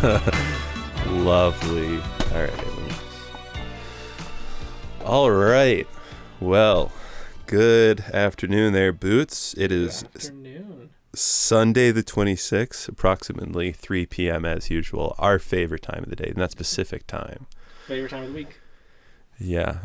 Lovely. All right. Well, good afternoon there, Boots. It is Sunday the 26th, approximately 3 p.m. as usual. Our favorite time of the day, and that's Pacific time. Favorite time of the week. Yeah.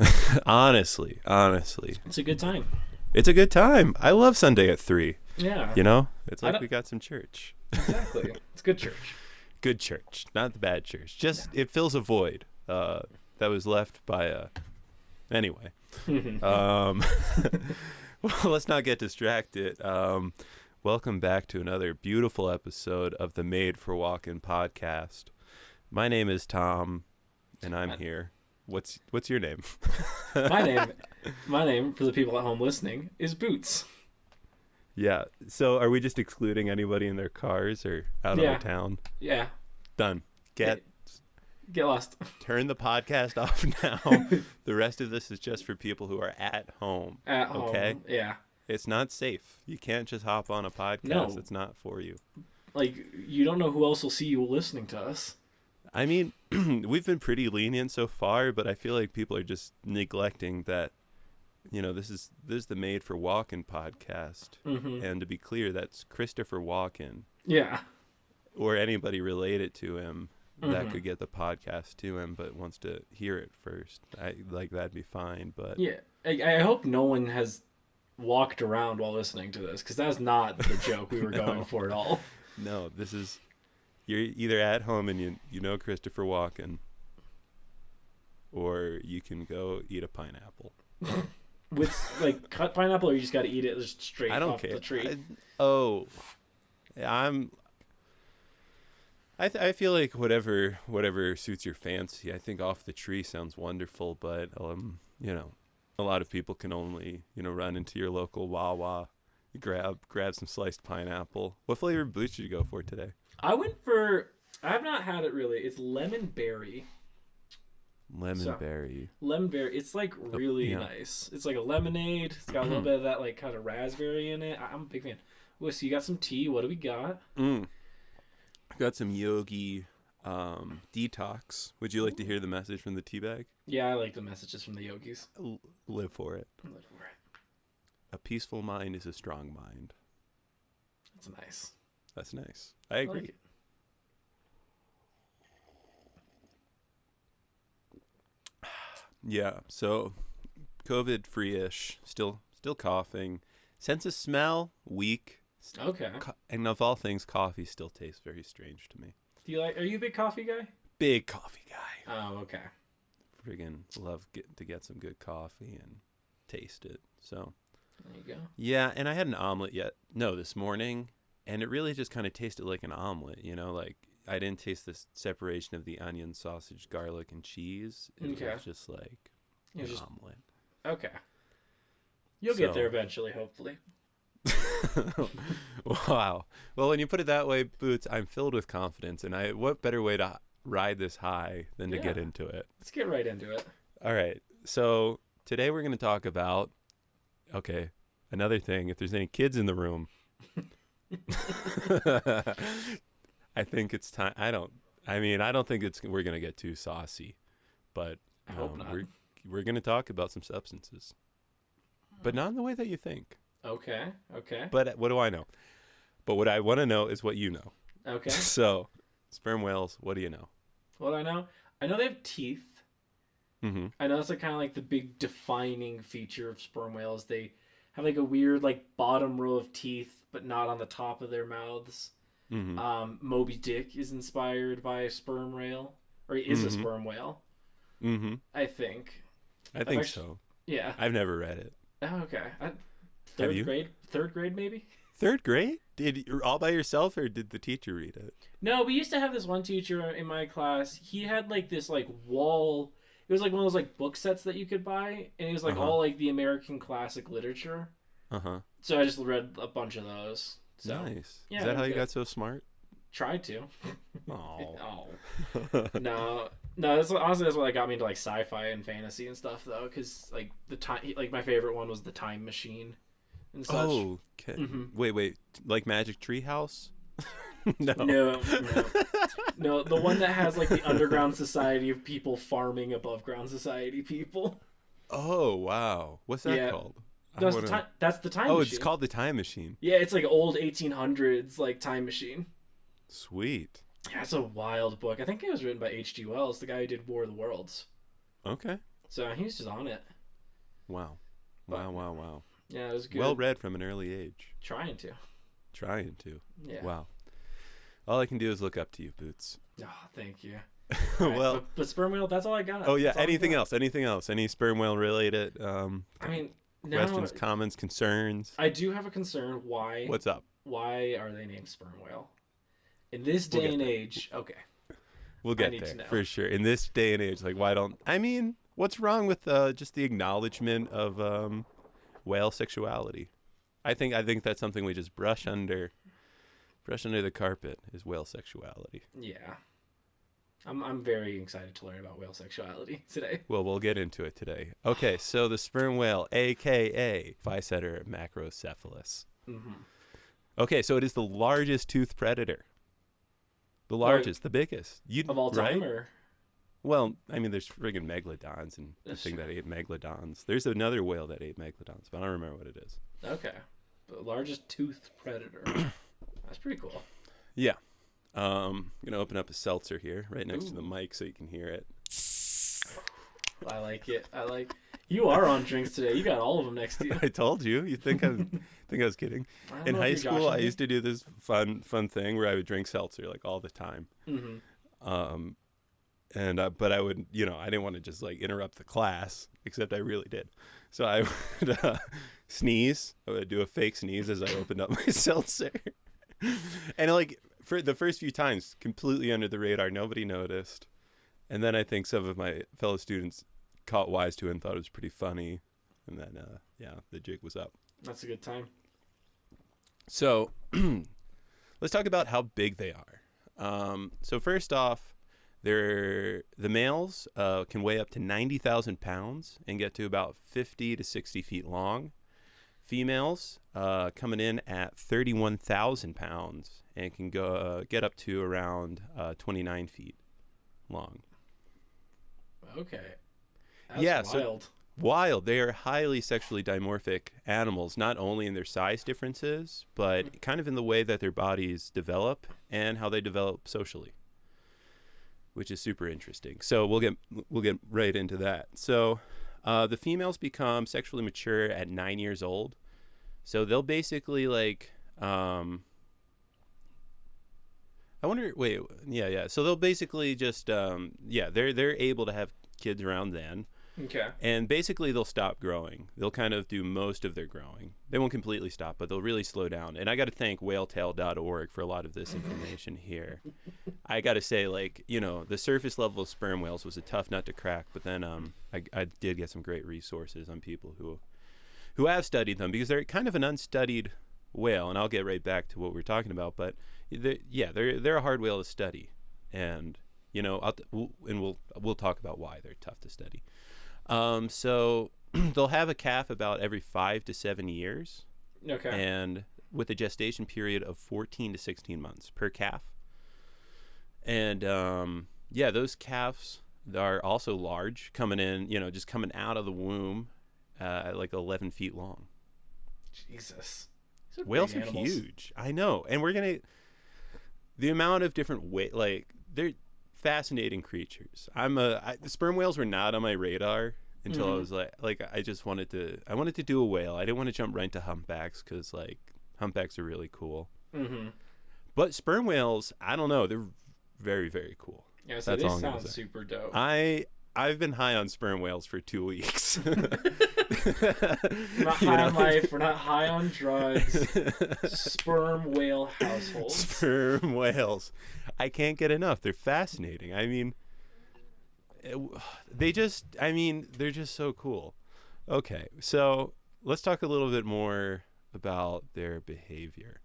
honestly. It's a good time. It's a good time. I love Sunday at 3. Yeah. You know? It's like we got some church. Exactly. It's good church. Good church, not the bad church. Just it fills a void that was left by anyway. Well, let's not get distracted. Welcome back to another beautiful episode of the Made for Walking podcast. My name is Tom, and I'm here. What's your name? My name for the people at home listening is Boots. Yeah. So are we just excluding anybody in their cars or out of town? Yeah. Done. Get lost. Turn the podcast off now. The rest of this is just for people who are at home. At home. Okay? Yeah. It's not safe. You can't just hop on a podcast. No. It's not for you. Like, you don't know who else will see you listening to us. I mean, we've been pretty lenient so far, but I feel like people are just neglecting that. You know, this is the Made for Walking podcast. Mm-hmm. And to be clear, that's Christopher Walken. Yeah. Or anybody related to him that could get the podcast to him, but wants to hear it first. That'd be fine. But yeah, I hope no one has walked around while listening to this, because that's not the joke we were going for at all. No, this is, you're either at home and you know Christopher Walken, or you can go eat a pineapple. With like cut pineapple, or you just got to eat it just straight off the tree? I feel like whatever suits your fancy. I think off the tree sounds wonderful, but you know, a lot of people can only, you know, run into your local Wawa, grab some sliced pineapple. What flavor boots did you go for today? I have not had it really. It's lemon berry. Lemon berry. It's like really nice. It's like a lemonade. It's got a little bit of that like kind of raspberry in it. I'm a big fan. Well, so you got some tea. What do we got? Got some Yogi detox. Would you like to hear the message from the tea bag? Yeah, I like the messages from the yogis. Live for it. A peaceful mind is a strong mind. That's nice. I agree. Like it. Yeah, so COVID-free-ish, still coughing. Sense of smell, weak. Okay. And of all things, coffee still tastes very strange to me. Are you a big coffee guy? Big coffee guy. Oh, okay. Friggin' love to get some good coffee and taste it. So there you go. Yeah, and I had an omelet this morning, and it really just kind of tasted like an omelet, you know, like I didn't taste the separation of the onion, sausage, garlic, and cheese. It was just like an omelet. Okay. You'll get there eventually, hopefully. Wow. Well, when you put it that way, Boots, I'm filled with confidence, and what better way to ride this high than to get into it? Let's get right into it. All right. So today we're going to talk about, another thing. If there's any kids in the room, I think it's time. I don't think we're going to get too saucy, but I hope not. We're going to talk about some substances, but not in the way that you think. Okay. But what do I know? But what I want to know is what you know. Okay. So, sperm whales, what do you know? What do I know? I know they have teeth. Mm-hmm. I know that's like kind of like the big defining feature of sperm whales. They have like a weird like bottom row of teeth, but not on the top of their mouths. Mm-hmm. Moby Dick is inspired by a sperm whale, or is a sperm whale. Mm-hmm. I think so. Yeah. I've never read it. Oh, okay. Have you? Third grade maybe? Third grade? Did you all by yourself, or did the teacher read it? No, we used to have this one teacher in my class. He had like this like wall. It was like one of those like book sets that you could buy, and it was like all like the American classic literature. So I just read a bunch of those. So, nice. Yeah, is that how you got so smart? Tried to. Oh. No. That's what got me into like sci-fi and fantasy and stuff though, because like my favorite one was the Time Machine and such. Oh, okay. Wait, like Magic Treehouse? No. No, the one that has like the underground society of people farming above ground society people. Oh, wow. What's that called? That's the time Oh, machine. it's called the Time Machine. Yeah, it's like old 1800s like time machine. Sweet. Yeah, it's a wild book. I think it was written by H.G. Wells, the guy who did War of the Worlds. Okay. So he was just on it. Wow. Wow. Yeah, it was good. Well read from an early age. Trying to. Yeah. Wow. All I can do is look up to you, Boots. Oh, thank you. Well, right, but sperm whale, that's all I got. Oh yeah. Anything else? Any sperm whale related? I mean, questions, comments, concerns. I do have a concern. Why? What's up? Why are they named sperm whale? In this day and age, okay. We'll get there for sure. In this day and age, like, why don't? I mean, what's wrong with just the acknowledgement of whale sexuality? I think that's something we just brush under the carpet is whale sexuality. Yeah. I'm very excited to learn about whale sexuality today. Well, we'll get into it today. Okay, so the sperm whale, a.k.a. Physeter macrocephalus. Mm-hmm. Okay, so it is the largest toothed predator. The largest, the biggest. Of all time, right? or? Well, I mean, there's friggin' megalodons and the thing that ate megalodons. There's another whale that ate megalodons, but I don't remember what it is. Okay. The largest toothed predator. That's pretty cool. Yeah. I'm going to open up a seltzer here right next to the mic so you can hear it. I like it. You are on drinks today. You got all of them next to you. I told you. You think I was kidding? In high school, I used to do this fun thing where I would drink seltzer like all the time. Mm-hmm. But I would, I didn't want to just like interrupt the class, except I really did. So I would sneeze. I would do a fake sneeze as I opened up my seltzer. And like for the first few times, completely under the radar, nobody noticed. And then I think some of my fellow students caught wise to it and thought it was pretty funny. And then, the jig was up. That's a good time. So let's talk about how big they are. So first off, the males can weigh up to 90,000 pounds and get to about 50 to 60 feet long. Females coming in at 31,000 pounds and can get up to around 29 feet long. Okay. That's wild. So wild. They are highly sexually dimorphic animals, not only in their size differences, but kind of in the way that their bodies develop and how they develop socially, which is super interesting. So we'll get right into that. So the females become sexually mature at 9 years old. So they'll basically So they'll basically just they're able to have kids around then. Okay. And basically they'll stop growing. They'll kind of do most of their growing. They won't completely stop, but they'll really slow down. And I got to thank whaletail.org for a lot of this information here. I got to say, the surface level of sperm whales was a tough nut to crack, but then I did get some great resources on people who have studied them, because they're kind of an unstudied whale, and I'll get right back to what we're talking about, but they're a hard whale to study. And we'll talk about why they're tough to study. So they'll have a calf about every 5 to 7 years. Okay. And with a gestation period of 14 to 16 months per calf. And those calves are also large, coming in, just coming out of the womb at like 11 feet long. Jesus. Whales are huge. I know. And the amount of different they're fascinating creatures. The sperm whales were not on my radar until I was I wanted to do a whale. I didn't want to jump right into humpbacks because humpbacks are really cool. Mm-hmm. But sperm whales, I don't know, they're very, very cool. Yeah, so they sound super dope. I've been high on sperm whales for 2 weeks. We're not high on life. We're not high on drugs. Sperm whale households. Sperm whales. I can't get enough. They're fascinating. I mean, they're just so cool. Okay, so let's talk a little bit more about their behavior.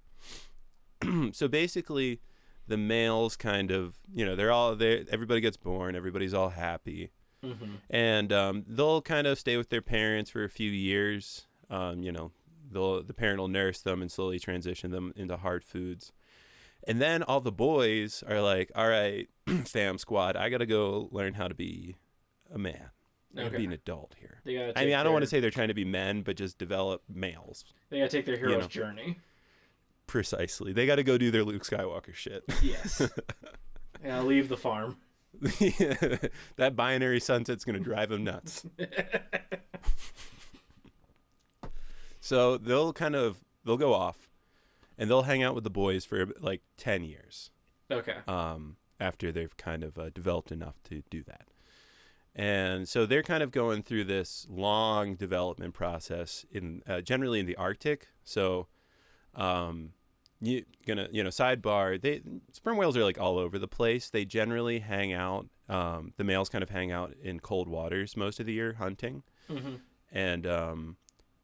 So basically, the males kind of, they're all there. Everybody gets born. Everybody's all happy. Mm-hmm. And they'll kind of stay with their parents for a few years. The parent will nurse them and slowly transition them into hard foods. And then all the boys are like, all right, fam squad, I got to go learn how to be a man. I got to be an adult here. I mean, I don't want to say they're trying to be men, but just develop males. They got to take their hero's journey. Precisely. They got to go do their Luke Skywalker shit. Yes. Yeah, leave the farm. That binary sunset's going to drive them nuts. So they'll go off and they'll hang out with the boys for like 10 years. Okay. After they've kind of developed enough to do that. And so they're kind of going through this long development process generally in the Arctic. So, sidebar, sperm whales are like all over the place. They generally hang out. The males kind of hang out in cold waters most of the year hunting. Mm-hmm. And,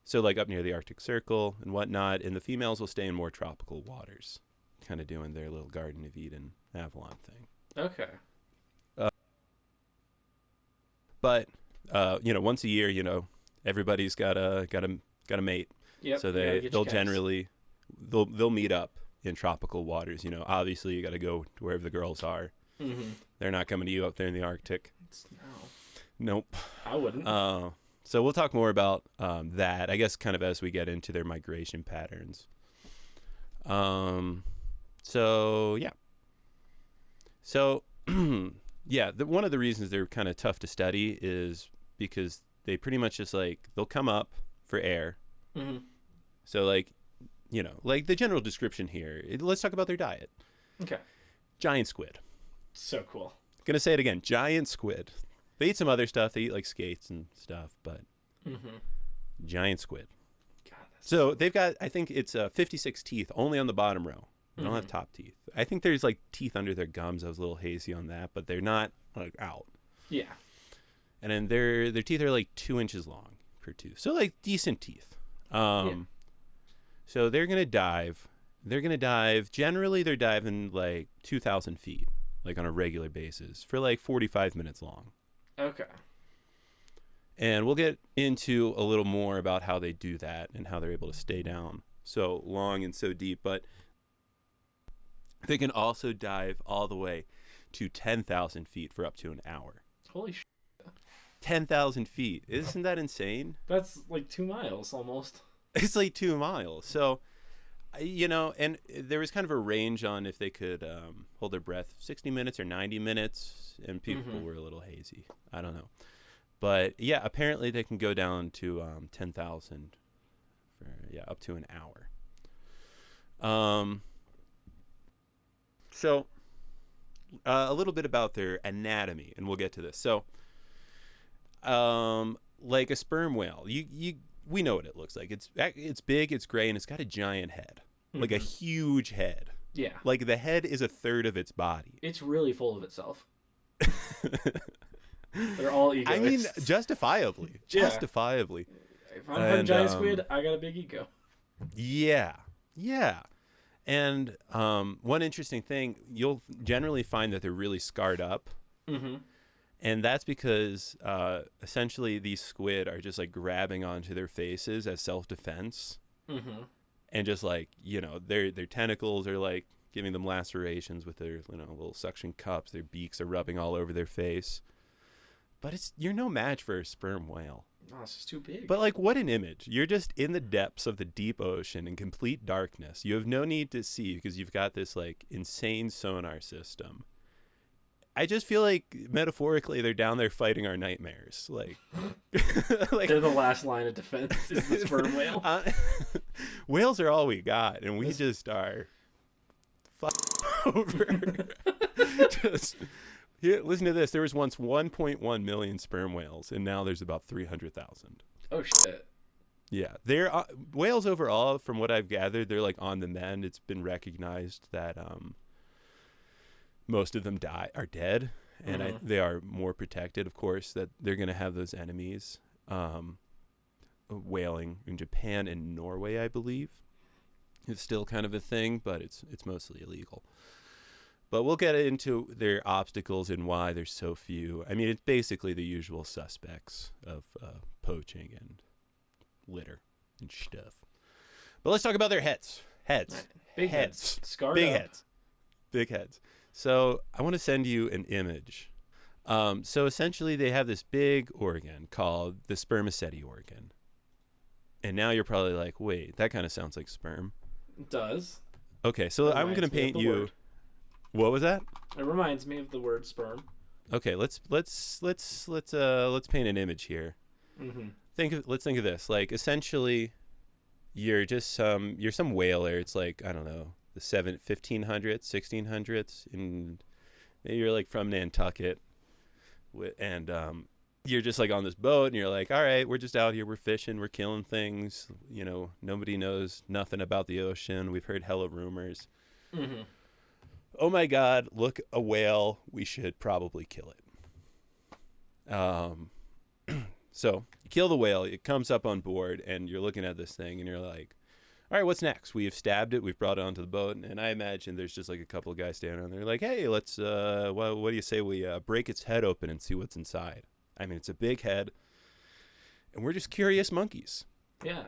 so like up near the Arctic Circle and whatnot, and the females will stay in more tropical waters, kind of doing their little Garden of Eden Avalon thing. Okay. But once a year, everybody's got a mate. Yep, so they'll meet up in tropical waters. Obviously you got to go to wherever the girls are. Mm-hmm. They're not coming to you up there in the Arctic. No. Nope. I wouldn't. So we'll talk more about that, I guess, kind of as we get into their migration patterns. So yeah. So yeah, one of the reasons they're kind of tough to study is because they pretty much just they'll come up for air. Mm-hmm. So like the general description here. Let's talk about their diet. Okay. Giant squid. So cool. Gonna say it again. Giant squid. They eat some other stuff. They eat like skates and stuff, but giant squid. God, so they've got, I think it's 56 teeth only on the bottom row. They don't have top teeth. I think there's like teeth under their gums. I was a little hazy on that, but they're not like out. Yeah. And then their teeth are like 2 inches long per tooth. So like decent teeth. So they're going to dive. Generally they're diving like 2,000 feet, like on a regular basis for like 45 minutes long. Okay. And we'll get into a little more about how they do that and how they're able to stay down so long and so deep. But they can also dive all the way to 10,000 feet for up to an hour. Holy shit. 10,000 feet. Isn't that insane? That's like 2 miles almost. It's like 2 miles. So, and there was kind of a range on if they could hold their breath 60 minutes or 90 minutes. And people were a little hazy. I don't know. But, yeah, apparently they can go down to 10,000 for, up to an hour. So, a little bit about their anatomy, and we'll get to this. So, like a sperm whale, we know what it looks like. It's big, it's gray, and it's got a giant head. Like a huge head. Yeah. Like the head is a third of its body. It's really full of itself. They're all egoists. I mean, justifiably. Yeah. Justifiably. If I'm a giant squid, I got a big ego. Yeah. Yeah. And one interesting thing, you'll generally find that they're really scarred up. Mm-hmm. And that's because essentially these squid are just like grabbing onto their faces as self-defense. Mm-hmm. And just like, their tentacles are like giving them lacerations with their little suction cups. Their beaks are rubbing all over their face. But you're no match for a sperm whale. No, it's just too big. But like, what an image. You're just in the depths of the deep ocean in complete darkness. You have no need to see because you've got this like insane sonar system. I just feel like metaphorically they're down there fighting our nightmares. Like, they're the last line of defense is the sperm whale. Whales are all we got, and we just are over. Listen to this. There was once 1.1 million sperm whales, and now there's about 300,000. Oh shit. Yeah, they're whales overall. From what I've gathered, they're like on the mend. It's been recognized that most of them are dead, and they are more protected, of course, that they're going to have those enemies. Whaling in Japan and Norway, I believe, is still kind of a thing, but it's mostly illegal. But we'll get into their obstacles and why there's so few. I mean, it's basically the usual suspects of poaching and litter and stuff. But let's talk about their heads. Big heads. Scarred Big up. heads. Big heads. So I want to send you an image. So essentially they have this big organ called the spermaceti organ. And now you're probably like, wait, that kind of sounds like sperm. It does. Okay, so I'm going to paint you. Word. What was that? It reminds me of the word sperm. Okay, let's paint an image here. Mm-hmm. Let's think of this. Like essentially, you're some whaler. It's like, I don't know, the 1500s, 1600s, and you're like from Nantucket, and you're just like on this boat, and you're like, all right, we're just out here, we're fishing, we're killing things. You know, nobody knows nothing about the ocean. We've heard hella rumors. Mm-hmm. Oh my God, look, a whale. We should probably kill it. So you kill the whale, it comes up on board, and you're looking at this thing, and you're like, all right, what's next? We've stabbed it, we've brought it onto the boat, and I imagine there's just like a couple of guys standing on there like, hey, let's, what do you say we break its head open and see what's inside? I mean, it's a big head, and we're just curious monkeys. Yeah.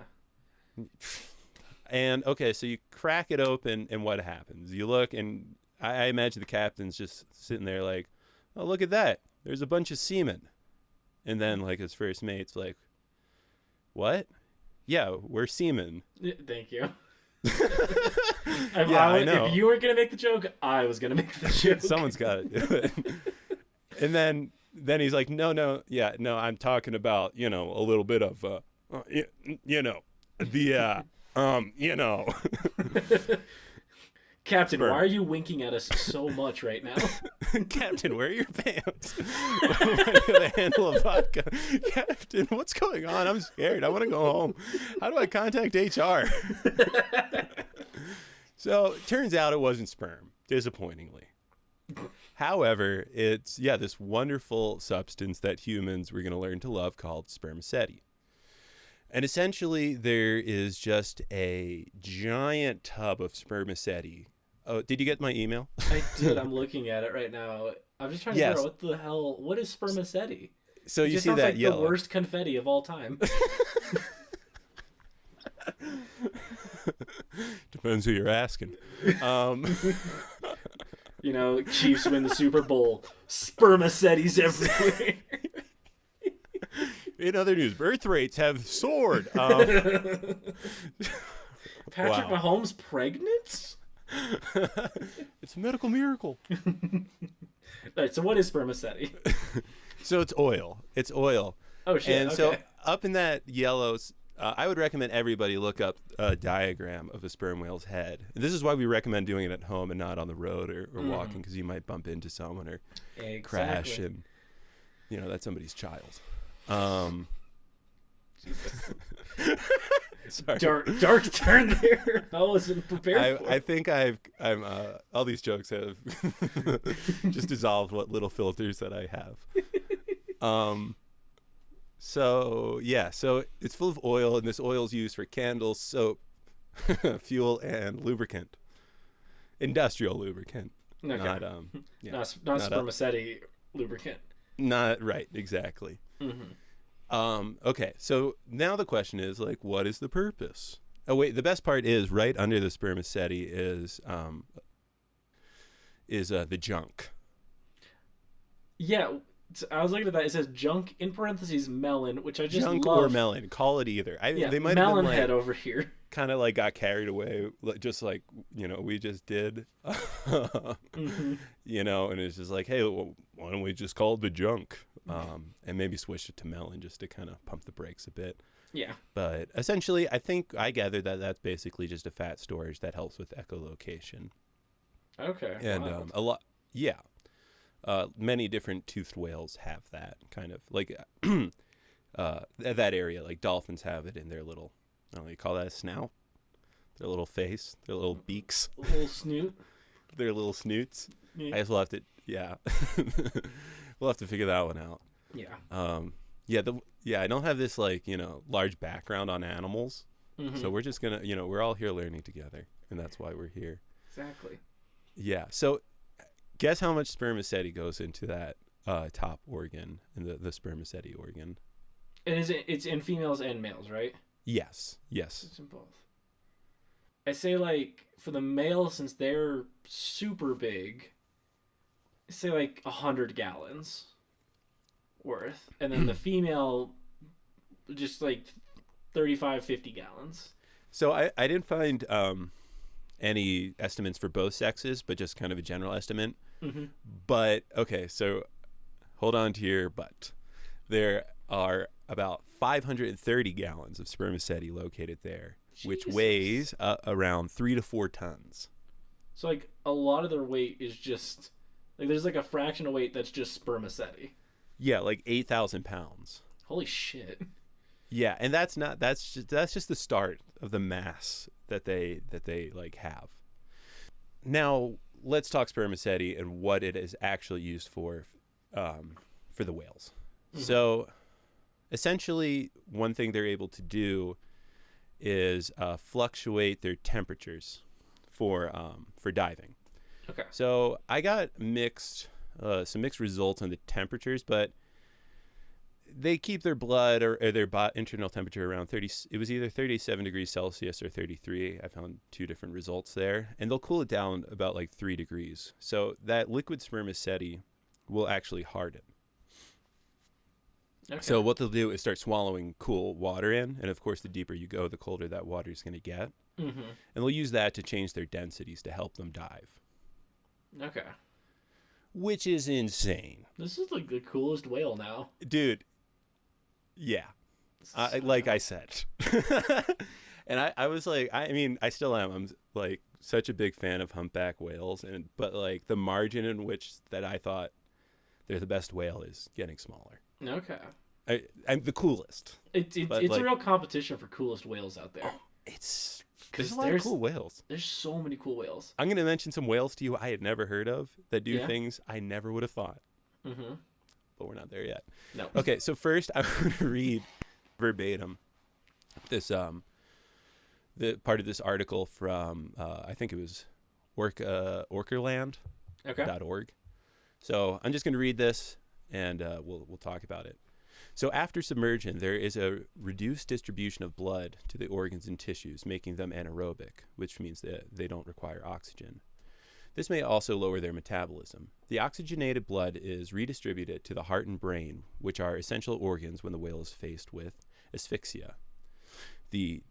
And, okay, so you crack it open, and what happens? You look, and I imagine the captain's just sitting there like, oh, look at that. There's a bunch of semen. And then, like, his first mate's like, what? Yeah, we're semen. Thank you. I know. If you weren't going to make the joke, I was going to make the joke. Someone's got to do it. And then he's like, no, I'm talking about, a little bit of, Captain, Sperm. why are you winking at us so much right now? Captain, where are your pants? The handle of vodka. Captain, what's going on? I'm scared. I want to go home. How do I contact HR? So it turns out it wasn't sperm, disappointingly. However, it's, this wonderful substance that humans were going to learn to love called spermaceti. And essentially, there is just a giant tub of spermaceti. Oh, did you get my email? I did. I'm looking at it right now. I'm just trying to figure out what is spermaceti? So you see that like yellow. The worst confetti of all time. Depends who you're asking. Chiefs win the Super Bowl. Spermacetis everywhere. In other news, birth rates have soared. Patrick Mahomes pregnant? It's a medical miracle. All right, so what is spermaceti? So it's oil. It's oil. Oh, shit. And okay. so up in that yellow, I would recommend everybody look up a diagram of a sperm whale's head. This is why we recommend doing it at home and not on the road or walking, because you might bump into someone or crash, and that's somebody's child. Sorry. Dark turn there. I wasn't prepared for. I think I'm all these jokes have just dissolved what little filters that I have. So it's full of oil, and this oil is used for candles, soap, fuel, and lubricant, industrial lubricant. Okay. Not spermaceti lubricant. Not right, exactly. Mm-hmm. Okay, so now the question is, like, what is the purpose? Oh wait, the best part is right under the spermaceti is the junk. Yeah, I was looking at that. It says junk in parentheses melon, which I just junk love. Or melon, call it either. They might melon have been, head over here. Kind of like got carried away, just like we just did. Mm-hmm. And it's just like, hey, well, why don't we just call it the junk, and maybe switch it to melon just to kind of pump the brakes a bit. Yeah. But essentially, I gathered that that's basically just a fat storage that helps with echolocation. Okay. And wow. a lot, many different toothed whales have that kind of like that area. Like dolphins have it in their little, I don't know, you call that a snout? Their little face, their little beaks, A little snoot. Their little snoots. Yeah. I just will have to, we'll have to figure that one out. Yeah. I don't have this large background on animals, Mm-hmm. so we're just gonna, we're all here learning together, and that's why we're here. Exactly. Yeah. So, guess how much spermaceti goes into that top organ, in the spermaceti organ? And it's in females and males, right? Yes. It's in both. I say like for the male, since they're super big, I say like 100 gallons worth, and then the female just like 35, 50 gallons. So I didn't find any estimates for both sexes, but just kind of a general estimate. Mm-hmm. But okay, so hold on to your butt. There are about 530 gallons of spermaceti located there, which weighs around 3 to 4 tons. So like a lot of their weight is just like there's like a fraction of weight that's just spermaceti. Yeah, like 8,000 pounds. Holy shit. Yeah, and that's just the start of the mass that they like have. Now let's talk spermaceti and what it is actually used for the whales. Mm-hmm. So essentially, one thing they're able to do is fluctuate their temperatures for diving. Okay. So I got some mixed results on the temperatures, but they keep their blood or their internal temperature around 30. It was either 37 degrees Celsius or 33. I found 2 different results there, and they'll cool it down about like 3 degrees. So that liquid spermaceti will actually harden. Okay. So what they'll do is start swallowing cool water in, and of course, the deeper you go, the colder that water is going to get. Mm-hmm. And they'll use that to change their densities to help them dive. Okay. Which is insane. This is like the coolest whale now. Dude. Yeah. Like I said. And I was like, I mean, I still am. I'm like such a big fan of humpback whales, but like the margin in which that I thought they're the best whale is getting smaller. Okay. I'm the coolest. It's like, a real competition for coolest whales out there. There's a lot of cool whales. There's so many cool whales. I'm going to mention some whales to you I had never heard of that do things I never would have thought. Mm-hmm. But we're not there yet. No. Okay, so first I'm going to read verbatim this the part of this article from I think it was orcaland.org. Okay. So I'm just going to read this and we'll talk about it. So after submersion, there is a reduced distribution of blood to the organs and tissues, making them anaerobic, which means that they don't require oxygen. This may also lower their metabolism. The oxygenated blood is redistributed to the heart and brain, which are essential organs when the whale is faced with asphyxia, the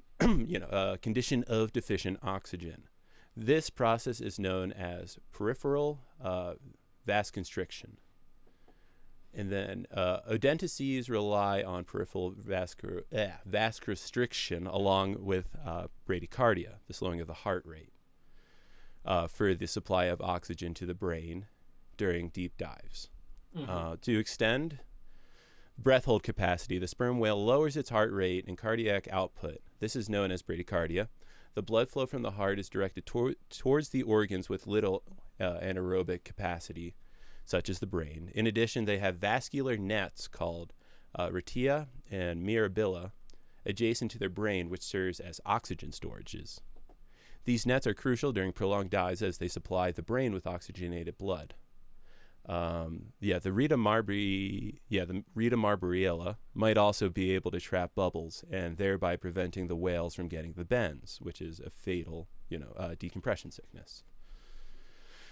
condition of deficient oxygen. This process is known as peripheral vasoconstriction. And then odontices rely on peripheral vasoconstriction along with bradycardia, the slowing of the heart rate, for the supply of oxygen to the brain during deep dives. Mm-hmm. To extend breath hold capacity, the sperm whale lowers its heart rate and cardiac output. This is known as bradycardia. The blood flow from the heart is directed towards the organs with little anaerobic capacity, such as the brain. In addition, they have vascular nets called retia and mirabilia adjacent to their brain, which serves as oxygen storages. These nets are crucial during prolonged dives as they supply the brain with oxygenated blood. The Rita marbriella might also be able to trap bubbles and thereby preventing the whales from getting the bends, which is a fatal, decompression sickness.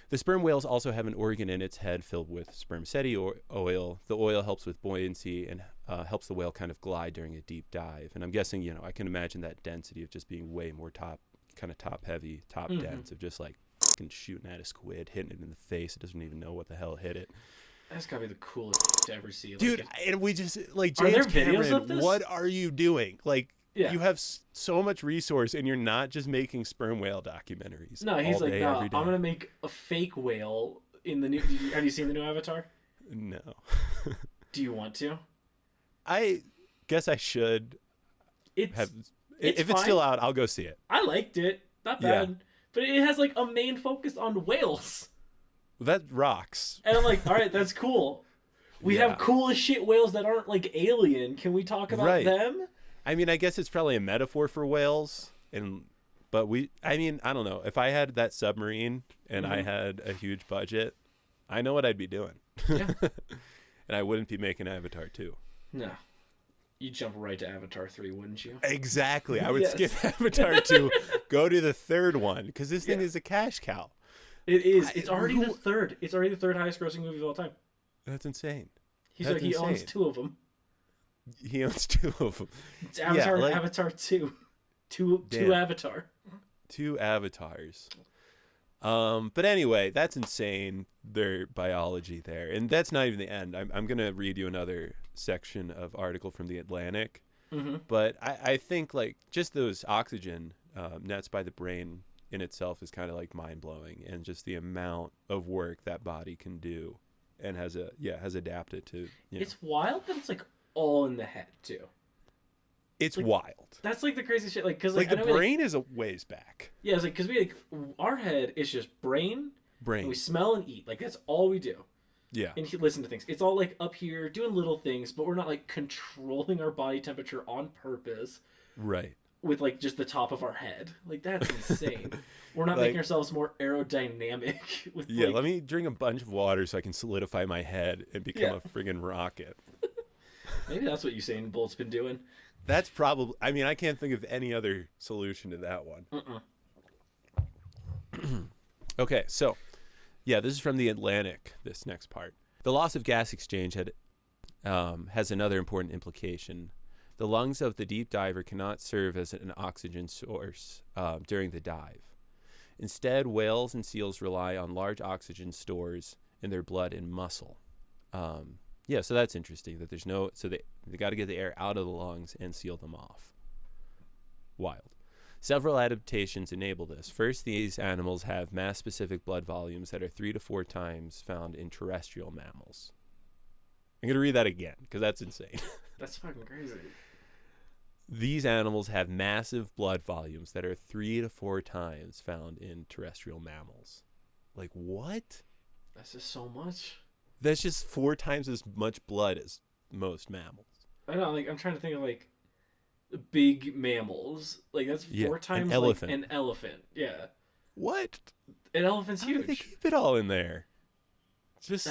The sperm whales also have an organ in its head filled with spermaceti oil. The oil helps with buoyancy and helps the whale kind of glide during a deep dive. And I'm guessing, I can imagine that density of just being way more top heavy, mm-hmm. dense, of just like fucking shooting at a squid, hitting it in the face. It doesn't even know what the hell hit it. That's gotta be the coolest to ever see. Dude, and we just, like, James Cameron, what are you doing? Like, you have so much resource, and you're not just making sperm whale documentaries. No, he's like, no, I'm going to make a fake whale in the new... Have you seen the new Avatar? No. Do you want to? I guess I should. If it's still out, I'll go see it. I liked it. Not bad. Yeah. But it has, like, a main focus on whales. That rocks. And I'm like, all right, that's cool. We have cool as shit whales that aren't, like, alien. Can we talk about them? I mean, I guess it's probably a metaphor for whales, but I don't know. If I had that submarine and mm-hmm. I had a huge budget, I know what I'd be doing. Yeah. And I wouldn't be making Avatar 2. No. You'd jump right to Avatar 3, wouldn't you? Exactly. I would Yes. skip Avatar 2, go to the third one, because this thing is a cash cow. It is. It's already the third. It's already the third highest grossing movie of all time. That's insane. He owns 2 of them. He owns 2 of them. It's Avatar and Avatar 2. Two Avatar. 2 avatars. But anyway, that's insane, their biology there. And that's not even the end. I'm going to read you another section of article from The Atlantic. Mm-hmm. But I think, like, just those oxygen nets by the brain in itself is kind of, like, mind-blowing. And just the amount of work that body can do and has adapted to. It's wild that it's, like, all in the head, too. It's like, wild. That's like the crazy shit. Like, cause like the brain is a ways back. Yeah, it's like because our head is just brain. And we smell and eat. Like that's all we do. Yeah. And listen to things. It's all like up here doing little things, but we're not like controlling our body temperature on purpose. Right. With like just the top of our head. Like that's insane. We're not making ourselves more aerodynamic. With, let me drink a bunch of water so I can solidify my head and become a friggin' rocket. Maybe that's what Usain Bolt's been doing. That's probably... I mean, I can't think of any other solution to that one. Okay, so... Yeah, this is from The Atlantic, this next part. The loss of gas exchange has another important implication. The lungs of the deep diver cannot serve as an oxygen source during the dive. Instead, whales and seals rely on large oxygen stores in their blood and muscle. Yeah, so that's interesting that there's no... So they got to get the air out of the lungs and seal them off. Wild. Several adaptations enable this. First, these animals have mass-specific blood volumes that are 3 to 4 times found in terrestrial mammals. I'm going to read that again, because that's insane. That's fucking crazy. These animals have massive blood volumes that are 3 to 4 times found in terrestrial mammals. Like, what? That's just so much. That's just 4 times as much blood as most mammals. I know, like, I'm trying to think of, like, big mammals. Like, that's 4 times, like, an elephant. Yeah. What? An elephant's huge. How do they keep it all in there? Just,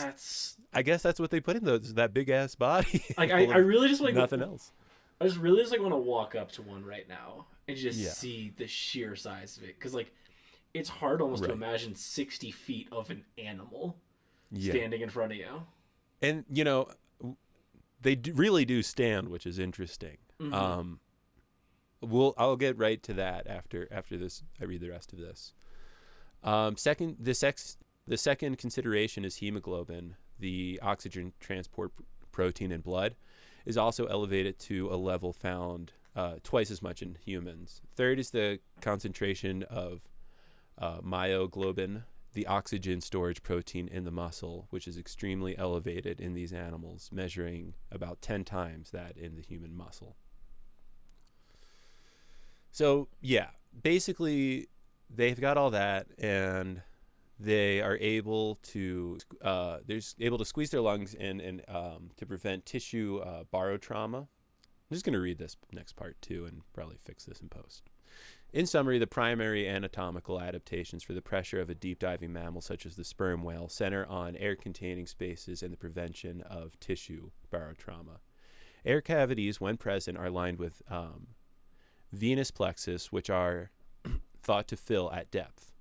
I guess that's what they put in that big-ass body. Like, I really just, like... Nothing else. I just really just, like, want to walk up to one right now and just see the sheer size of it. Because, like, it's hard almost to imagine 60 feet of an animal standing in front of you. And, you know, they really do stand, which is interesting. Mm-hmm. I'll get right to that after this. I read the rest of this. The second consideration is hemoglobin, the oxygen transport protein in blood, is also elevated to a level found twice as much in humans. Third is the concentration of myoglobin, the oxygen storage protein in the muscle, which is extremely elevated in these animals, measuring about 10 times that in the human muscle. So, yeah, basically, they've got all that, and they are able to squeeze their lungs in to prevent tissue barotrauma. I'm just going to read this next part, too, and probably fix this in post. In summary, the primary anatomical adaptations for the pressure of a deep-diving mammal such as the sperm whale center on air-containing spaces and the prevention of tissue barotrauma. Air cavities, when present, are lined with venous plexus, which are thought to fill at depth,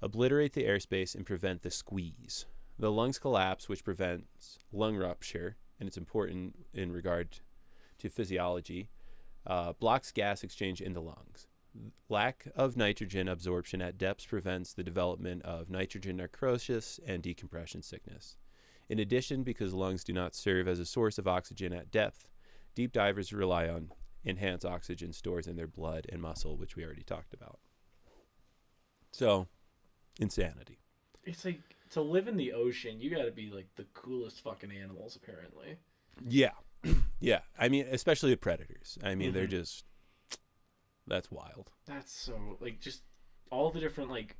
obliterate the airspace, and prevent the squeeze. The lungs collapse, which prevents lung rupture, and it's important in regard to physiology, blocks gas exchange in the lungs. Lack of nitrogen absorption at depths prevents the development of nitrogen necrosis and decompression sickness. In addition, because lungs do not serve as a source of oxygen at depth, deep divers rely on enhanced oxygen stores in their blood and muscle, which we already talked about. So, insanity. It's like, to live in the ocean, you gotta be like the coolest fucking animals, apparently. Yeah. Yeah. I mean, especially the predators. I mean, they're just... That's wild. That's so, like, just all the different, like,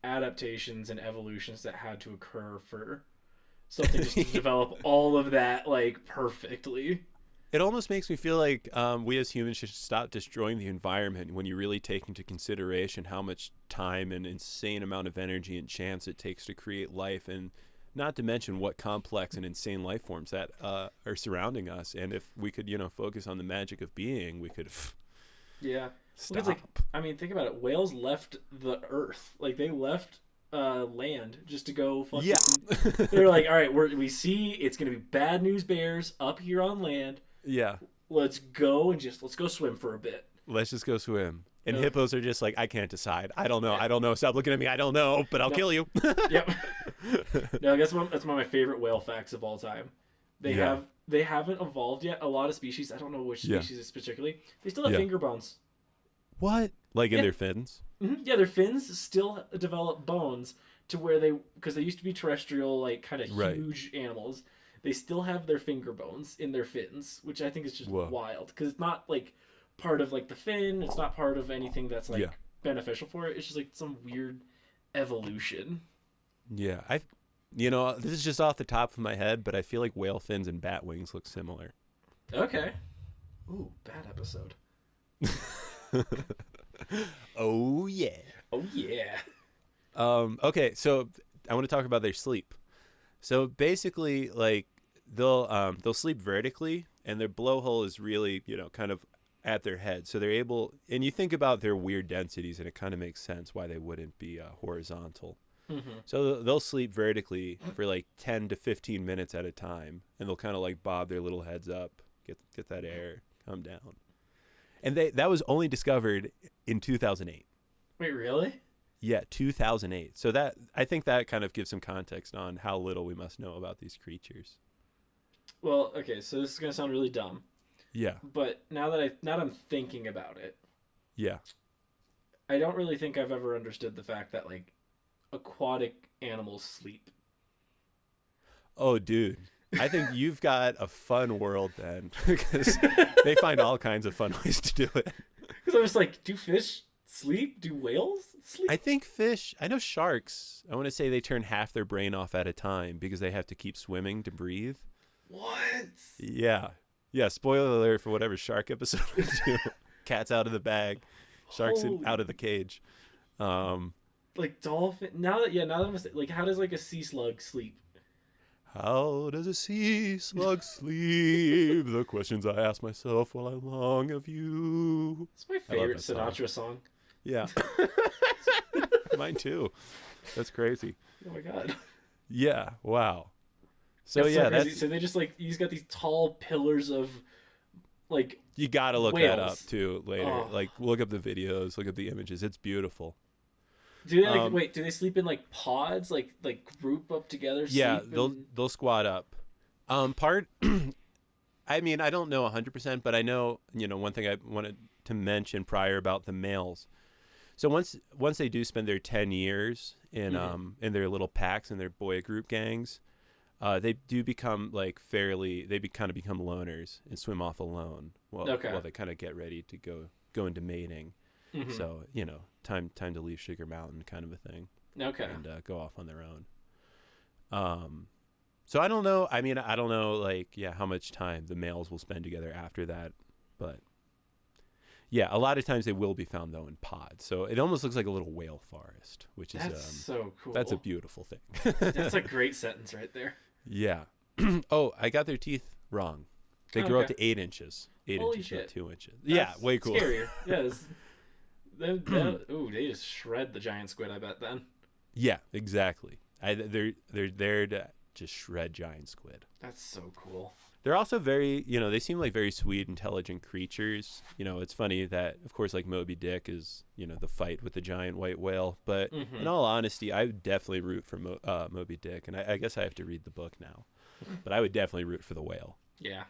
adaptations and evolutions that had to occur for something just to develop all of that, like, perfectly. It almost makes me feel like we as humans should stop destroying the environment when you really take into consideration how much time and insane amount of energy and chance it takes to create life and Not to mention what complex and insane life forms that are surrounding us. And if we could, focus on the magic of being, we could Yeah. stop. Well, think about it. Whales left the earth. Like, they left land just to go fucking... Yeah. They're like, all right, we see it's going to be bad news bears up here on land. Yeah. Let's go swim for a bit. Let's just go swim. And hippos are just like, I can't decide. I don't know. I don't know. Stop looking at me. I don't know, but I'll kill you. Yep. No, I guess that's one of my favorite whale facts of all time. They haven't evolved yet. A lot of species, I don't know which species is particularly, they still have finger bones. What? Like in their fins? Mm-hmm. Yeah, their fins still develop bones to where because they used to be terrestrial, like kind of huge animals. They still have their finger bones in their fins, which I think is just wild because it's not like part of like the fin. It's not part of anything that's like beneficial for it. It's just like some weird evolution. Yeah, this is just off the top of my head, but I feel like whale fins and bat wings look similar. Okay. Ooh, bad episode. Oh yeah. Oh yeah. Okay, so I want to talk about their sleep. So basically, like they'll sleep vertically, and their blowhole is really kind of at their head, so they're able. And you think about their weird densities, and it kind of makes sense why they wouldn't be horizontal. Mm-hmm. So they'll sleep vertically for like 10 to 15 minutes at a time, and they'll kind of like bob their little heads up, get that air, come down. And that was only discovered in 2008. Wait, really? Yeah, 2008. So I think that kind of gives some context on how little we must know about these creatures. Well, okay, so this is gonna sound really dumb. Yeah. But now that I'm thinking about it. Yeah. I don't really think I've ever understood the fact that like aquatic animals sleep. Oh, dude. I think you've got a fun world then, because they find all kinds of fun ways to do it. Because I was like, do fish sleep? Do whales sleep? I think I know sharks, I want to say they turn half their brain off at a time because they have to keep swimming to breathe. What? Yeah. Yeah, spoiler alert for whatever shark episode we do. Cat's out of the bag. Sharks out of the cage. Like dolphin. Now that I'm like, how does like a sea slug sleep? How does a sea slug sleep? The questions I ask myself while I long of you. It's my favorite Sinatra song. Yeah. Mine too. That's crazy. Oh my god. Yeah. Wow. So so they just like, he's got these tall pillars of like you gotta look whales. that up too later. Oh. Like look up the videos, look up the images. It's beautiful. Do they do they sleep in like pods, like group up together? Yeah, they'll squat up. I mean, I don't know 100%, but I know, one thing I wanted to mention prior about the males. So once they do spend their 10 years in their little packs and their boy group gangs, they do become like kind of become loners and swim off alone while they kind of get ready to go into mating. Mm-hmm. So, time to leave Sugar Mountain kind of a thing. Okay. And go off on their own. So I don't know. I mean, I don't know, how much time the males will spend together after that. But, yeah, a lot of times they will be found, though, in pods. So it almost looks like a little whale forest, which is... That's so cool. That's a beautiful thing. That's a great sentence right there. Yeah. Oh, I got their teeth wrong. They grow up to 8 inches. 8 Holy inches, shit. not 2 inches. That's way cool. Scarier. Yeah, they just shred the giant squid, I bet, then. Yeah, exactly. They're there to just shred giant squid. That's so cool. They're also very, they seem like very sweet, intelligent creatures. It's funny that, of course, like Moby Dick is, the fight with the giant white whale. But in all honesty, I would definitely root for Moby Dick. And I guess I have to read the book now. But I would definitely root for the whale. Yeah.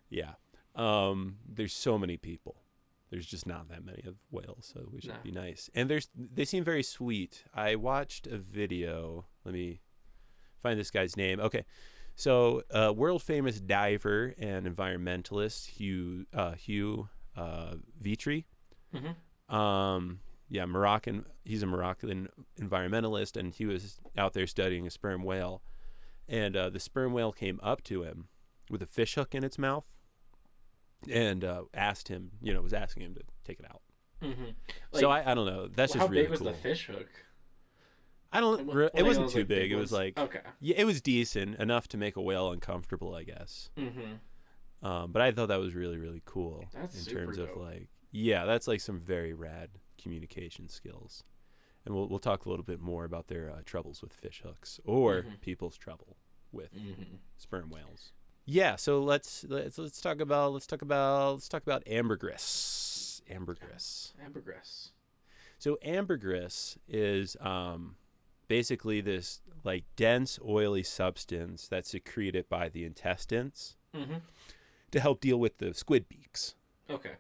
Yeah. There's so many people. There's just not that many of whales, so we should be nice. And they seem very sweet. I watched a video. Let me find this guy's name. Okay. So, world famous diver and environmentalist Hugh Vitry. Mm-hmm. Moroccan. He's a Moroccan environmentalist, and he was out there studying a sperm whale. And the sperm whale came up to him with a fish hook in its mouth, and was asking him to take it out. Mm-hmm. So I don't know. That's just really cool. How big was the fish hook? It wasn't too big. It was like, okay. Yeah, it was decent enough to make a whale uncomfortable, I guess. But I thought that was really, really cool. That's in super terms dope. of like, yeah, that's like some very rad communication skills. And we'll talk a little bit more about their troubles with fish hooks or people's trouble with sperm whales. Yeah, so let's talk about ambergris. Ambergris. So ambergris is basically this like dense oily substance that's secreted by the intestines to help deal with the squid beaks. Okay.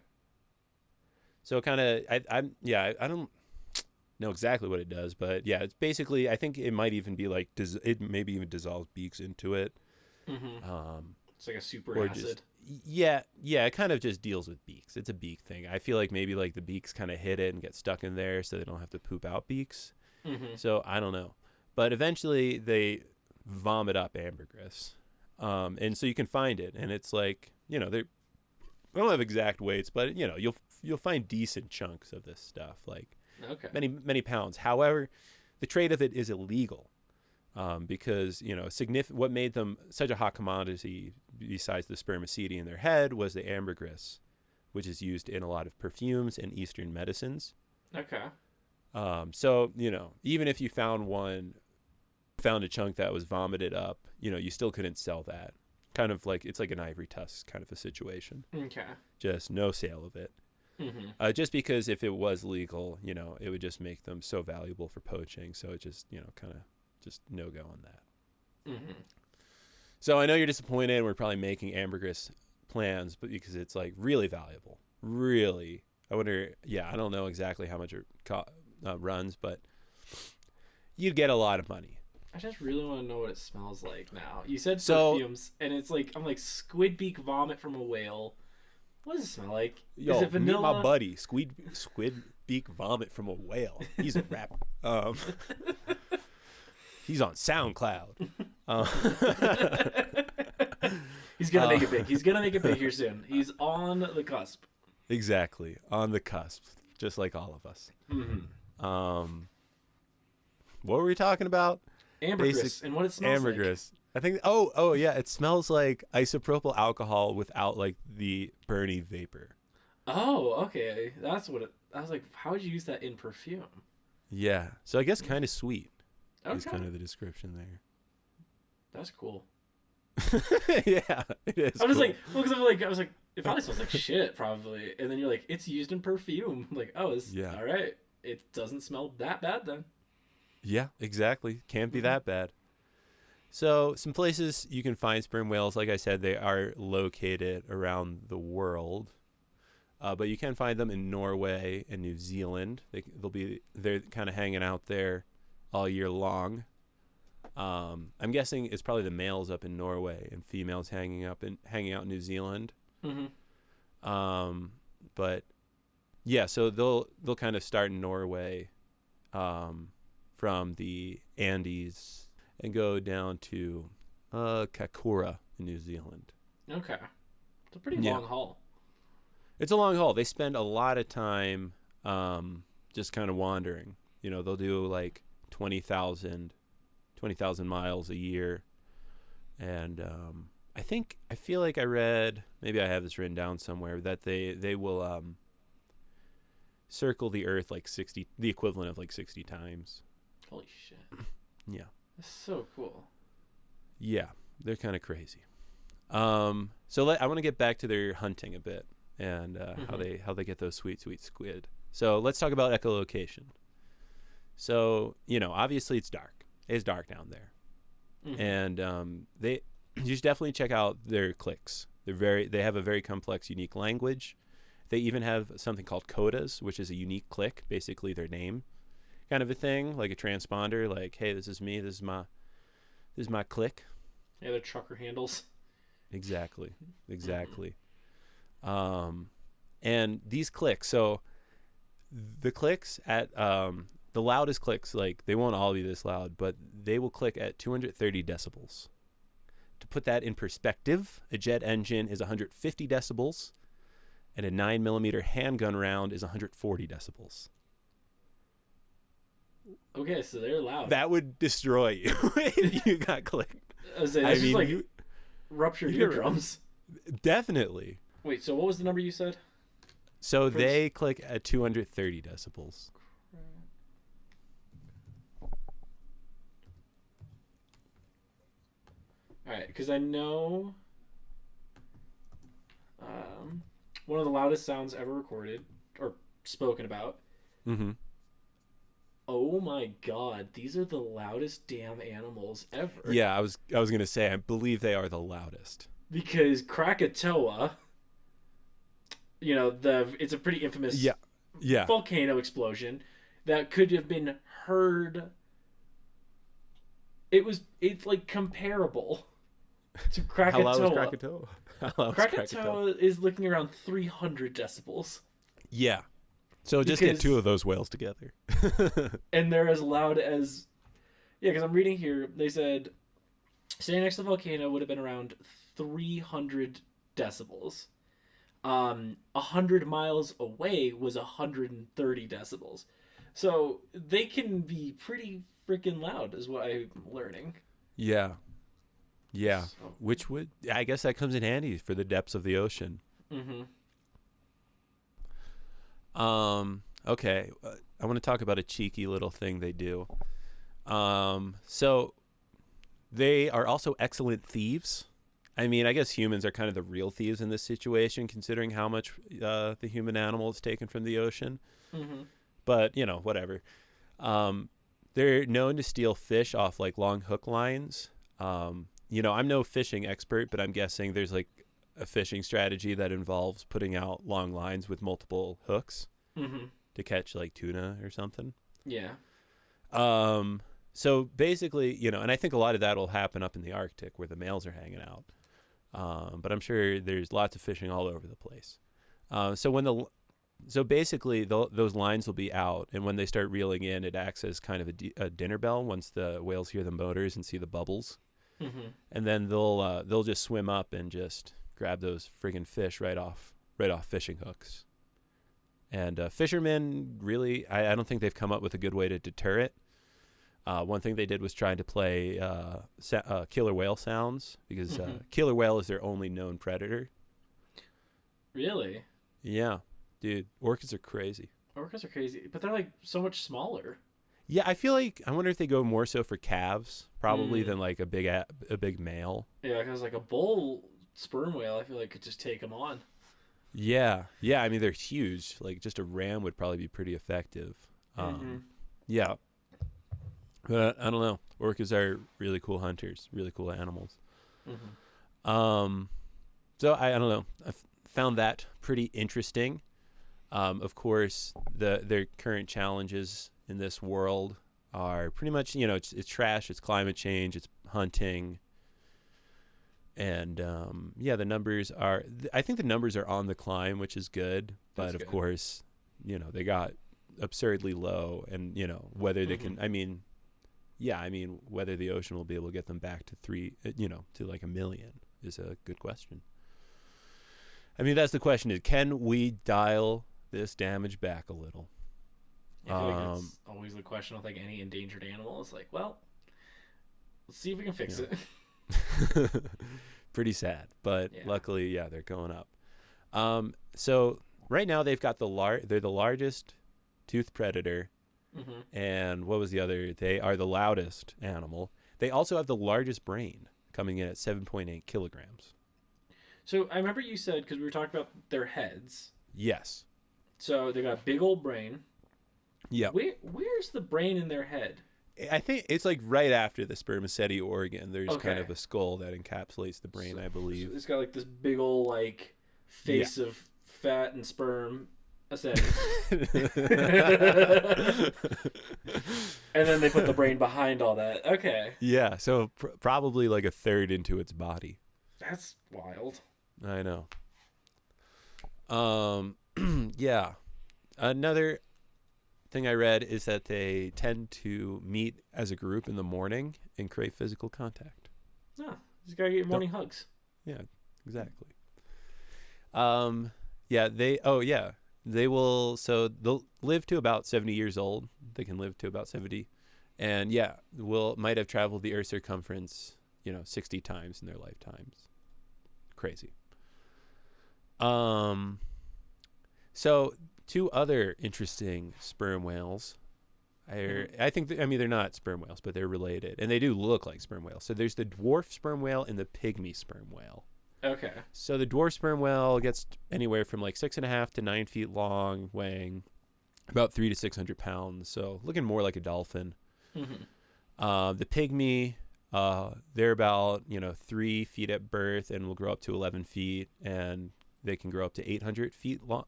So kind of I don't know exactly what it does, but yeah, it's basically, I think it might even be like it maybe even dissolves beaks into it. It's like a super acid. It kind of just deals with beaks. It's a beak thing. I feel like maybe like the beaks kind of hit it and get stuck in there so they don't have to poop out beaks. So I don't know, but eventually they vomit up ambergris, and so you can find it, and it's like, I don't have exact weights, but you'll find decent chunks of this stuff, like many pounds. However, the trade of it is illegal. Because what made them such a hot commodity besides the spermaceti in their head was the ambergris, which is used in a lot of perfumes and Eastern medicines. Okay. So even if you found a chunk that was vomited up, you still couldn't sell that. Kind of like, it's like an ivory tusk kind of a situation. Okay. Just no sale of it. Just because if it was legal, it would just make them so valuable for poaching. So it just kind of just no go on that. So I know you're disappointed, and we're probably making ambergris plans, but because it's like really valuable, really. I wonder. Yeah, I don't know exactly how much it runs, but you'd get a lot of money. I just really want to know what it smells like now. You said perfumes, and it's like, I'm like, squid beak vomit from a whale. What does it smell like? Yo, is it vanilla? Meet my buddy, squid beak vomit from a whale. He's a rapper. He's on SoundCloud. He's gonna make it big. He's gonna make it big here soon. He's on the cusp. Exactly, on the cusp, just like all of us. What were we talking about? Ambergris and what it smells like. Ambergris. I think. Oh yeah, it smells like isopropyl alcohol without like the burny vapor. Oh, okay. That's what it. I was like, how would you use that in perfume? Yeah. So I guess kind of sweet. Okay. Is kind of the description there. That's cool. Yeah, it is. I was like, well, because I was like, it probably smells like shit, probably. And then you're like, it's used in perfume. I'm like, oh, all right. It doesn't smell that bad then. Yeah, exactly. Can't be that bad. So some places you can find sperm whales, like I said, they are located around the world. But you can find them in Norway and New Zealand. They're kind of hanging out there all year long. I'm guessing it's probably the males up in Norway and females hanging out in New Zealand. But yeah, so they'll kind of start in Norway, from the Andes and go down to Kakura in New Zealand. Okay, it's a pretty long haul. It's a long haul. They spend a lot of time just kind of wandering. They'll do like 20,000 miles a year. And I feel like I read, maybe I have this written down somewhere, that they will circle the earth like the equivalent of like 60 times. Holy shit. Yeah. That's so cool. Yeah, they're kind of crazy. So I want to get back to their hunting a bit and how they get those sweet squid. So let's talk about echolocation. So, obviously it's dark. It's dark down there. And you should definitely check out their clicks. They have a very complex, unique language. They even have something called codas, which is a unique click, basically their name kind of a thing, like a transponder, like, hey, this is me, this is my click. Yeah, they're trucker handles. Exactly. And these clicks, so the clicks at the loudest clicks, like, they won't all be this loud, but they will click at 230 decibels. To put that in perspective, a jet engine is 150 decibels, and a 9mm handgun round is 140 decibels. Okay, so they're loud. That would destroy you if you got clicked. This is like ruptured eardrums. Definitely. Wait, so what was the number you said? So they click at 230 decibels. All right, because I know one of the loudest sounds ever recorded or spoken about. Mm-hmm. Oh my God, these are the loudest damn animals ever. Yeah, I was gonna say I believe they are the loudest. Because Krakatoa, it's a pretty infamous volcano explosion that could have been heard. It's like comparable to Krakatoa. How loud was Krakatoa? Krakatoa is looking around 300 decibels. Yeah. So just get two of those whales together. And they're as loud as... Yeah, because I'm reading here, they said standing next to the volcano would have been around 300 decibels. 100 miles away was 130 decibels. So they can be pretty freaking loud is what I'm learning. Yeah. Yeah. So. Which would... I guess that comes in handy for the depths of the ocean. Mm-hmm. Okay, I want to talk about a cheeky little thing they do. So they are also excellent thieves. I mean, I guess humans are kind of the real thieves in this situation, considering how much the human animal is taken from the ocean. Mm-hmm. But, whatever. They're known to steal fish off, like, long hook lines. I'm no fishing expert, but I'm guessing there's, like, a fishing strategy that involves putting out long lines with multiple hooks to catch like tuna or something. Yeah. So basically, and I think a lot of that will happen up in the Arctic where the males are hanging out. But I'm sure there's lots of fishing all over the place. So basically those lines will be out, and when they start reeling in, it acts as kind of a dinner bell once the whales hear the motors and see the bubbles. Mm-hmm. And then they'll just swim up and just grab those friggin' fish right off fishing hooks. And fishermen really, I don't think they've come up with a good way to deter it. One thing they did was trying to play killer whale sounds, because killer whale is their only known predator. Really? Yeah, dude, orcas are crazy. Orcas are crazy, but they're like so much smaller. Yeah, I wonder if they go more so for calves probably than like a big male. Yeah, because like a bull sperm whale, I feel like could just take them on. Yeah. I mean, they're huge. Like just a ram would probably be pretty effective. Yeah. But I don't know. Orcas are really cool hunters, really cool animals. Mm-hmm. So I don't know. I found that pretty interesting. Of course, their current challenges in this world are pretty much, it's trash, it's climate change, it's hunting. And the numbers are, I think the numbers are on the climb, which is good. But of course, they got absurdly low, and whether they can, whether the ocean will be able to get them back to to like 1 million is a good question. I mean, that's the question: is can we dial this damage back a little? I feel like that's always the question with like any endangered animal. It's like, well, let's see if we can fix it. Pretty sad, but luckily, they're going up. So right now they've got they're the largest toothed predator, and what was the other? They are the loudest animal. They also have the largest brain, coming in at 7.8 kilograms. So I remember you said, because we were talking about their heads. Yes. So they got a big old brain. Yeah. Where's the brain in their head? I think it's like right after the spermaceti organ. There's kind of a skull that encapsulates the brain, I believe. So it's got like this big old like face of fat and sperm. And then they put the brain behind all that. Okay. Yeah, so probably like a third into its body. That's wild. I know. Yeah. Another thing I read is that they tend to meet as a group in the morning and crave physical contact. Oh, just gotta get your morning hugs. Yeah, exactly. They will, so they'll live to about 70 years old. They can live to about 70. And might have traveled the Earth's circumference, 60 times in their lifetimes. Crazy. So 2 other interesting sperm whales. I think they're not sperm whales, but they're related, and they do look like sperm whales. So there's the dwarf sperm whale and the pygmy sperm whale. Okay. So the dwarf sperm whale gets anywhere from like 6.5 to 9 feet long, weighing about 300 to 600 pounds. So looking more like a dolphin. Mm-hmm. The pygmy, they're about 3 feet at birth and will grow up to 11 feet, and they can grow up to 800 feet long.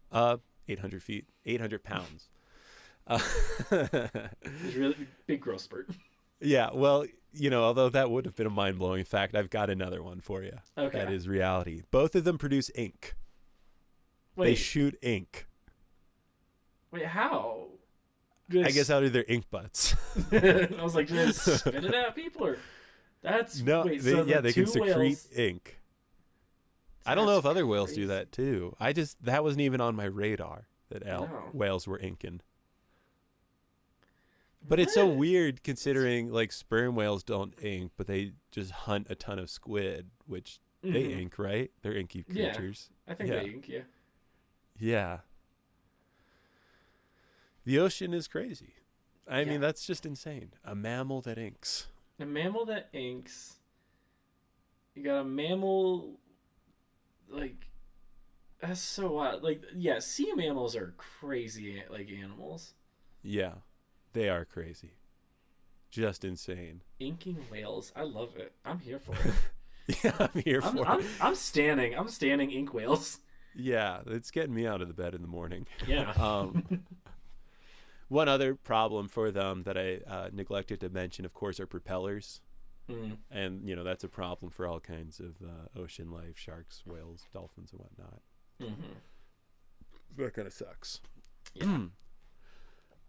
800 pounds. It's really big growth spurt. Yeah, well, although that would have been a mind-blowing fact, I've got another one for you. Okay. That is reality. Both of them produce ink. Wait. They shoot ink. Wait, how? I guess out of their ink butts. I was like, just spit it at people, or that's no. Wait, they can secrete whales... ink. I don't know if other whales do that too. That wasn't even on my radar that whales were inking. But it's so weird considering like sperm whales don't ink, but they just hunt a ton of squid, which they ink, right? They're inky creatures. Yeah, I think they ink, yeah. Yeah. The ocean is crazy. I mean, that's just insane. A mammal that inks. A mammal that inks. You got a mammal, like, that's so wild. Like, yeah, sea mammals are crazy, like, animals. Yeah. They are crazy. Just insane. Inking whales. I love it. I'm here for it. Yeah, I'm here for it. I'm standing ink whales. Yeah, it's getting me out of the bed in the morning. Yeah. One other problem for them that I neglected to mention, of course, are propellers. Mm. And, that's a problem for all kinds of ocean life, sharks, whales, dolphins, and whatnot. Mm-hmm. That kind of sucks.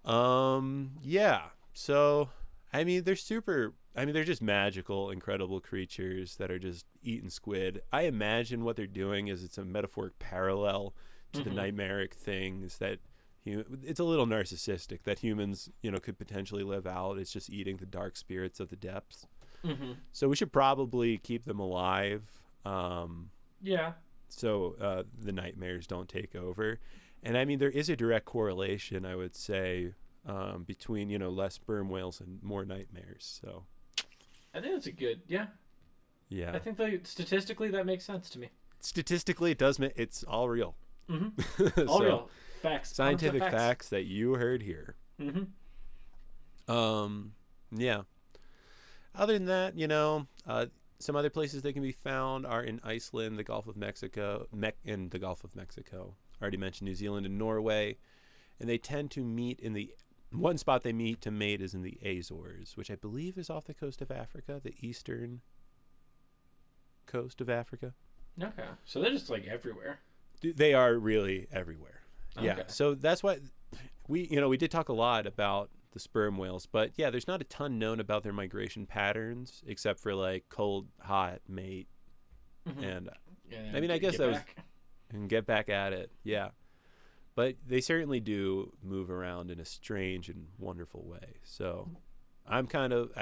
Yeah. So, they're just magical, incredible creatures that are just eating squid. I imagine what they're doing is it's a metaphoric parallel to the nightmaric things that it's a little narcissistic that humans, could potentially live out. It's just eating the dark spirits of the depths. Mm-hmm. So we should probably keep them alive. Yeah. So the nightmares don't take over. And there is a direct correlation, I would say, between, less sperm whales and more nightmares. So I think that's a good, yeah. I think statistically that makes sense to me. Statistically, it does it's all real. Mm-hmm. All real. Facts. Scientific facts that you heard here. Mm-hmm. Yeah. Other than that, some other places they can be found are in Iceland, the Gulf of Mexico, in the Gulf of Mexico. I already mentioned New Zealand and Norway, and they tend to meet in the one spot they meet to mate is in the Azores, which I believe is off the coast of Africa, the eastern coast of Africa. Okay, so they're just like everywhere. They are really everywhere. Okay. Yeah, so that's why we did talk a lot about the sperm whales, but yeah, there's not a ton known about their migration patterns except for like cold, hot, mate, and I guess that was. And get back at it, yeah. But they certainly do move around in a strange and wonderful way. So I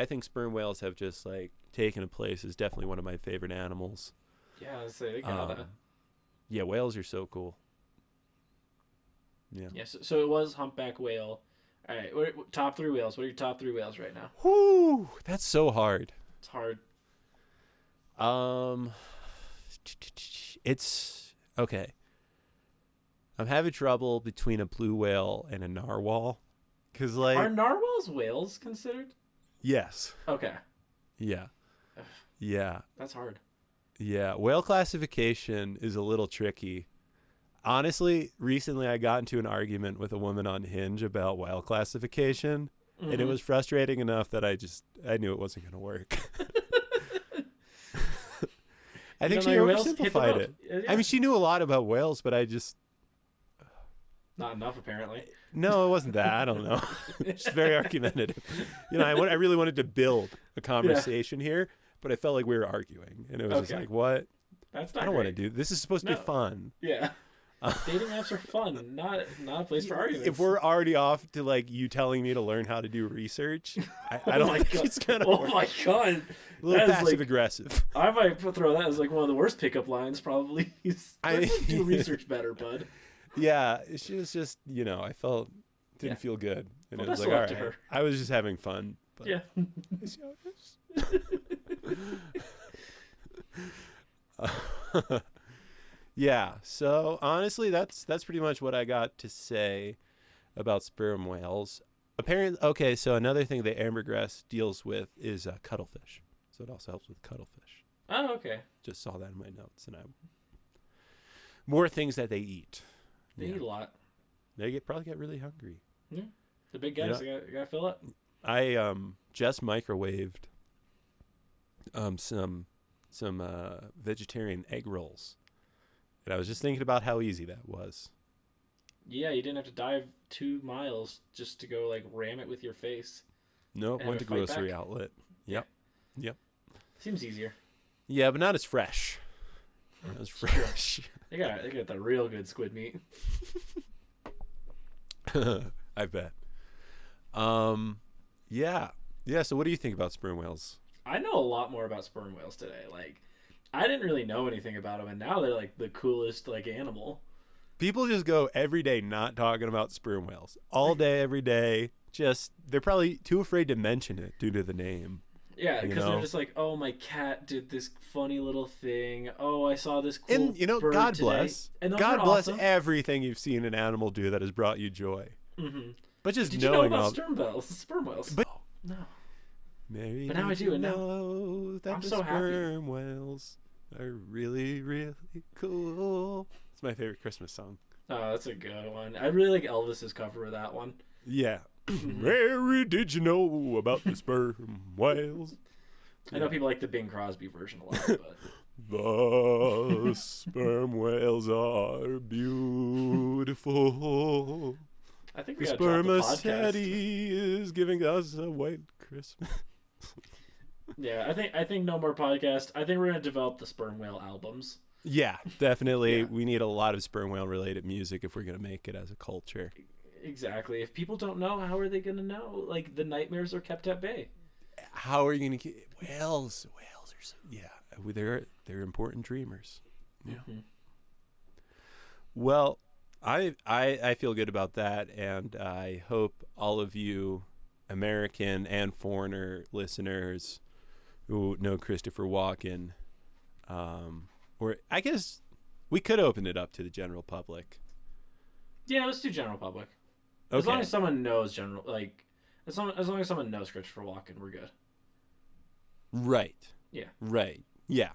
think sperm whales have just like taken a place as definitely one of my favorite animals. Yeah, I'd say they gotta. Yeah, whales are so cool. Yeah. Yeah. So it was humpback whale. All right, top 3 whales. What are your top 3 whales right now? Whoo, that's so hard. It's hard. It's okay. I'm having trouble between a blue whale and a narwhal, because like are narwhals whales considered? Yes. Okay. Yeah. Yeah. That's hard. Yeah, whale classification is a little tricky. Honestly, recently I got into an argument with a woman on Hinge about whale classification, and it was frustrating enough that I knew it wasn't going to work. I think she oversimplified it. Yeah. She knew a lot about whales, but not enough apparently. No, it wasn't that. I don't know. She's very argumentative. I really wanted to build a conversation here, but I felt like we were arguing, and it was just like, what? That's not. I don't want to do this. Is supposed to be fun. Yeah. Dating apps are fun, not a place for arguments. If we're already off to like you telling me to learn how to do research, I don't think it's gonna Oh work. my god. A little That is passive aggressive. I might throw that as like one of the worst pickup lines, probably. Do research better, bud. Yeah, she was just, I didn't feel good. And Well, it was best like, of all luck to right. her. I was just having fun. But Yeah. Yeah, so honestly, that's pretty much what I got to say about sperm whales. Apparently, okay, so another thing that ambergris deals with is cuttlefish. So it also helps with cuttlefish. Oh, okay. Just saw that in my notes, and more things that they eat. They eat a lot. They probably get really hungry. Yeah. The big guys, they gotta fill up. I just microwaved some vegetarian egg rolls, and I was just thinking about how easy that was. Yeah, you didn't have to dive 2 miles just to go like ram it with your face. No, And went to have a fight grocery back. outlet. Yep. Seems easier. Yeah, but not as fresh. Not as fresh. They got the real good squid meat. I bet. Yeah. So what do you think about sperm whales? I know a lot more about sperm whales today. Like, I didn't really know anything about them, and now they're like the coolest like animal. People just go every day not talking about sperm whales. All day, every day. Just, they're probably too afraid to mention it due to the name. Yeah, because they're just like, oh, my cat did this funny little thing. Oh, I saw this cool And, bird God today. bless. And those God are bless awesome. everything you've seen an animal do that has brought you joy. Mm-hmm. But just Did you know knowing about all... sperm whales? But No. Mary, But now I do, and now know that I'm the so happy. sperm whales are really, really cool. It's my favorite Christmas song. Oh, that's a good one. I really like Elvis's cover of that one. Yeah. Mary, did you know about the sperm whales? I know people like the Bing Crosby version a lot, but The sperm whales are beautiful. I think we The got to drop the podcast. spermaceti is giving us a white Christmas. Yeah, I think no more podcast. I think we're gonna develop the sperm whale albums. Yeah, definitely. Yeah. We need a lot of sperm whale related music if we're going to make it as a culture. Exactly. If people don't know, how are they gonna know? Like, the nightmares are kept at bay. How are you going to get whales? Whales are so, they're important dreamers. Yeah. Mm-hmm. Well, I feel good about that, and I hope all of you American and foreigner listeners who know Christopher Walken, or I guess we could open it up to the general public. Yeah, let's do general public. Okay. As long as someone knows as long as someone knows Christopher Walken, we're good. Right. Yeah. Right. Yeah.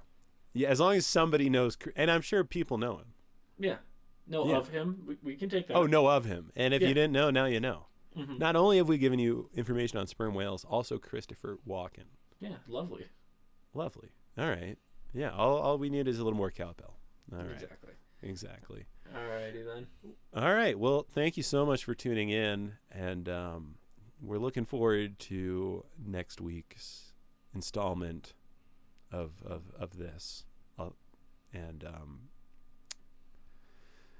Yeah. As long as somebody knows, and I'm sure people know him. Yeah. Know of him. We can take that. Oh, know of him. And if you didn't know, now you know. Mm-hmm. Not only have we given you information on sperm whales, also Christopher Walken. Yeah, lovely. Lovely. All right. Yeah. All we need is a little more cowbell. All right. Exactly. Exactly. Alrighty then. All right. Well, thank you so much for tuning in, and we're looking forward to next week's installment of this. And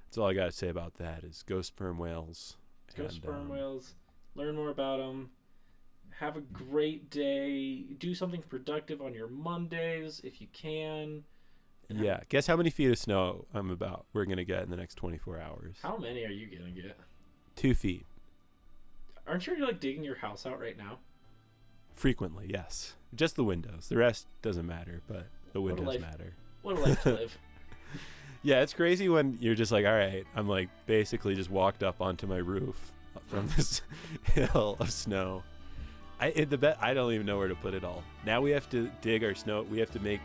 that's all I got to say about that is go sperm whales. Go sperm whales. Learn more about them. Have a great day. Do something productive on your Mondays if you can. Yeah. Guess how many feet of snow we're going to get in the next 24 hours? How many are you going to get? 2 feet. Aren't you like digging your house out right now? Frequently, yes. Just the windows. The rest doesn't matter, but the windows matter. What a life to live. Yeah, it's crazy when you're just like, all right, I'm like basically just walked up onto my roof from this hill of snow. I don't even know where to put it all. Now we have to dig our snow. We have to make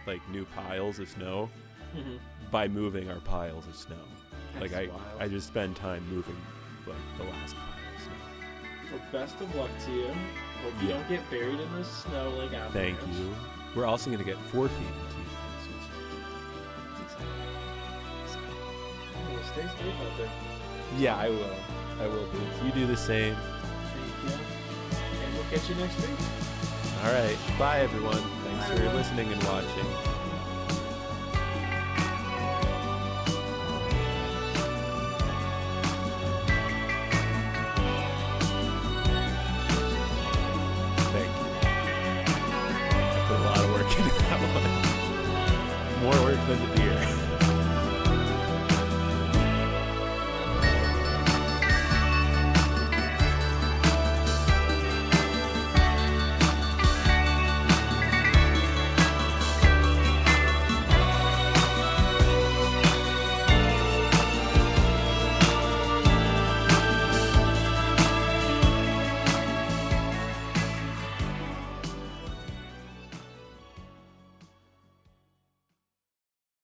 like new piles of snow by moving our piles of snow. That's like wild. I just spend time moving like the last pile of snow. Well, best of luck to you. Hope you don't get buried in the snow like after. Thank you. We're also going to get 4 feet into Well, stay safe out there. Yeah, I will. I will do. You do the same. Thank you. And we'll catch you next week. All right. Bye, everyone. Thanks Bye, for everyone. listening and watching.